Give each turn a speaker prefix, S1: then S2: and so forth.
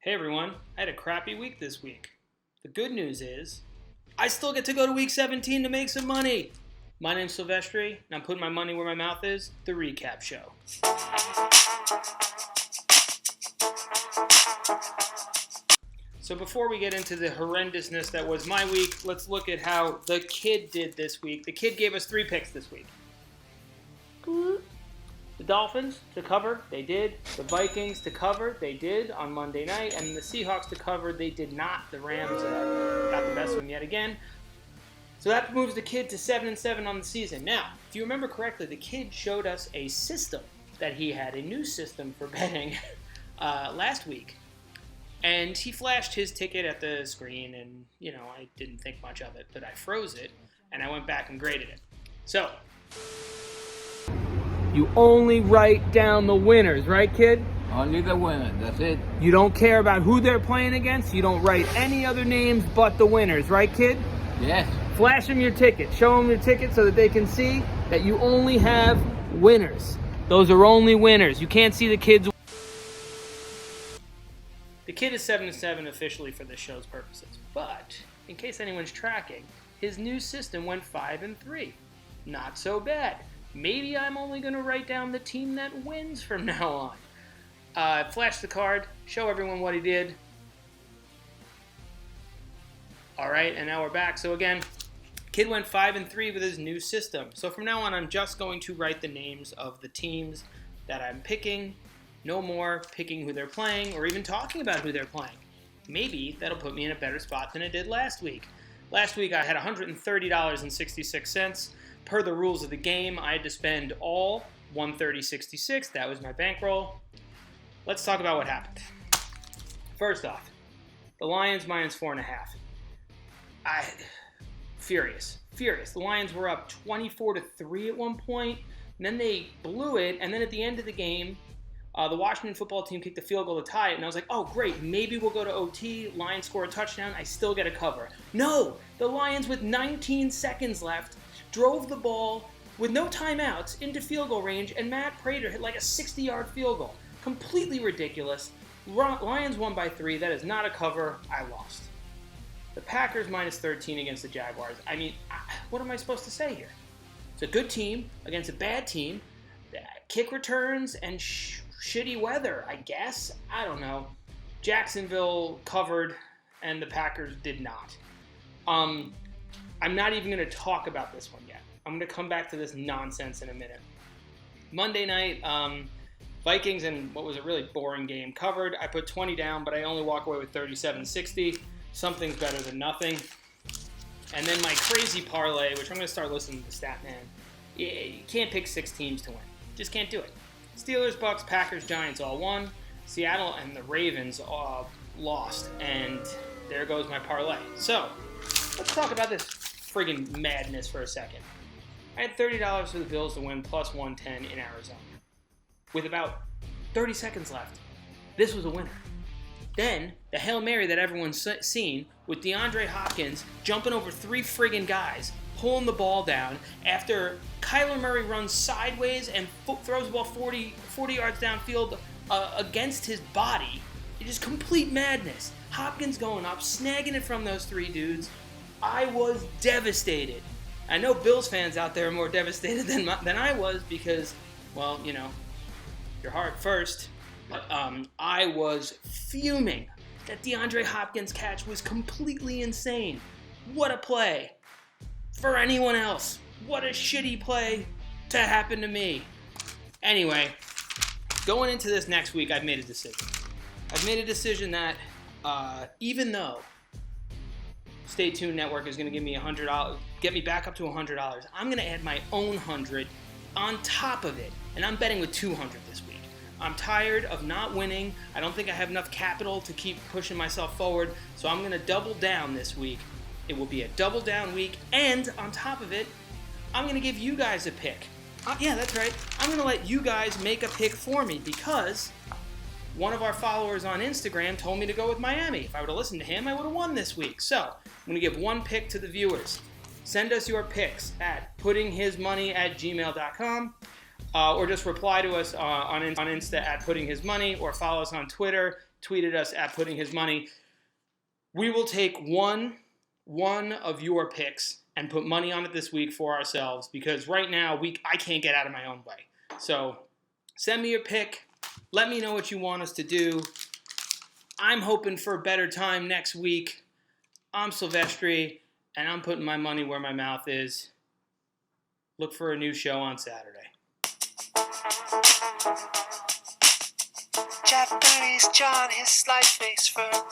S1: Hey everyone, I had a crappy week this week. The good news is, I still get to go to week 17 to make some money. My name's Silvestri, and I'm putting my money where my mouth is, the recap show. So before we get into the horrendousness that was my week, let's look at how the kid did this week. The kid gave us 3 picks this week. The Dolphins to cover, they did. The Vikings to cover, they did on Monday night. And the Seahawks to cover, they did not. The Rams got the best of them yet again. So that moves the kid to 7-7 on the season. Now, if you remember correctly, the kid showed us a system that he had, a new system for betting last week. And he flashed his ticket at the screen, and, I didn't think much of it, but I froze it, and I went back and graded it. So, you only write down the winners, right, kid?
S2: Only the winners, that's it.
S1: You don't care about who they're playing against. You don't write any other names but the winners, right, kid?
S2: Yes.
S1: Flash them your ticket. Show them your ticket so that they can see that you only have winners. Those are only winners. You can't see the kids. The kid is 7-7 officially for this show's purposes. But, in case anyone's tracking, his new system went 5-3. Not so bad. Maybe I'm only going to write down the team that wins from now on. Flash the card, show everyone what he did. All right, and now we're back. So again, kid went 5-3 with his new system. So from now on, I'm just going to write the names of the teams that I'm picking. No more picking who they're playing or even talking about who they're playing. Maybe that'll put me in a better spot than it did last week. Last week, I had $130.66. Per the rules of the game, I had to spend all $130.66. That was my bankroll. Let's talk about what happened. First off, the Lions minus 4.5. Furious. The Lions were up 24-3 at one point, and then they blew it, and then at the end of the game, the Washington football team kicked a field goal to tie it, and I was like, oh, great, maybe we'll go to OT, Lions score a touchdown, I still get a cover. No! The Lions, with 19 seconds left, drove the ball with no timeouts into field goal range, and Matt Prater hit like a 60-yard field goal. Completely ridiculous. Lions won by 3. That is not a cover. I lost. The Packers minus 13 against the Jaguars. I mean, what am I supposed to say here? It's a good team against a bad team. Kick returns and shitty weather, I guess. I don't know. Jacksonville covered, and the Packers did not. I'm not even going to talk about this one yet. I'm going to come back to this nonsense in a minute. Monday night, Vikings and what was a really boring game covered. I put 20 down, but I only walk away with 37.60. Something's better than nothing. And then my crazy parlay, which I'm going to start listening to the stat man. You can't pick 6 teams to win. Just can't do it. Steelers, Bucks, Packers, Giants all won. Seattle and the Ravens all lost. And there goes my parlay. So, let's talk about this friggin' madness for a second. I had $30 for the Bills to win plus 110 in Arizona. With about 30 seconds left, this was a winner. Then, the Hail Mary that everyone's seen with DeAndre Hopkins jumping over 3 friggin' guys, pulling the ball down after Kyler Murray runs sideways and throws the ball 40 yards downfield against his body. It is complete madness. Hopkins going up, snagging it from those 3 dudes. I was devastated. I know Bills fans out there are more devastated than I was because, well, your heart first. But I was fuming. That DeAndre Hopkins catch was completely insane. What a play. For anyone else. What a shitty play to happen to me. Anyway, going into this next week, I've made a decision. I've made a decision that even though Stay Tuned Network is going to give me $100, get me back up to $100, I'm going to add my own 100 on top of it. And I'm betting with 200 this week. I'm tired of not winning. I don't think I have enough capital to keep pushing myself forward. So I'm going to double down this week. It will be a double down week. And on top of it, I'm going to give you guys a pick. Yeah, that's right. I'm going to let you guys make a pick for me because one of our followers on Instagram told me to go with Miami. If I would have listened to him, I would have won this week. So I'm going to give one pick to the viewers. Send us your picks at puttinghismoney@gmail.com. or just reply to us on Insta at Putting His Money, or follow us on Twitter, tweet at us at Putting His Money. We will take one of your picks and put money on it this week for ourselves, because right now I can't get out of my own way. So send me your pick. Let me know what you want us to do. I'm hoping for a better time next week. I'm Silvestri, and I'm putting my money where my mouth is. Look for a new show on Saturday. Japanese John, his slight face firm.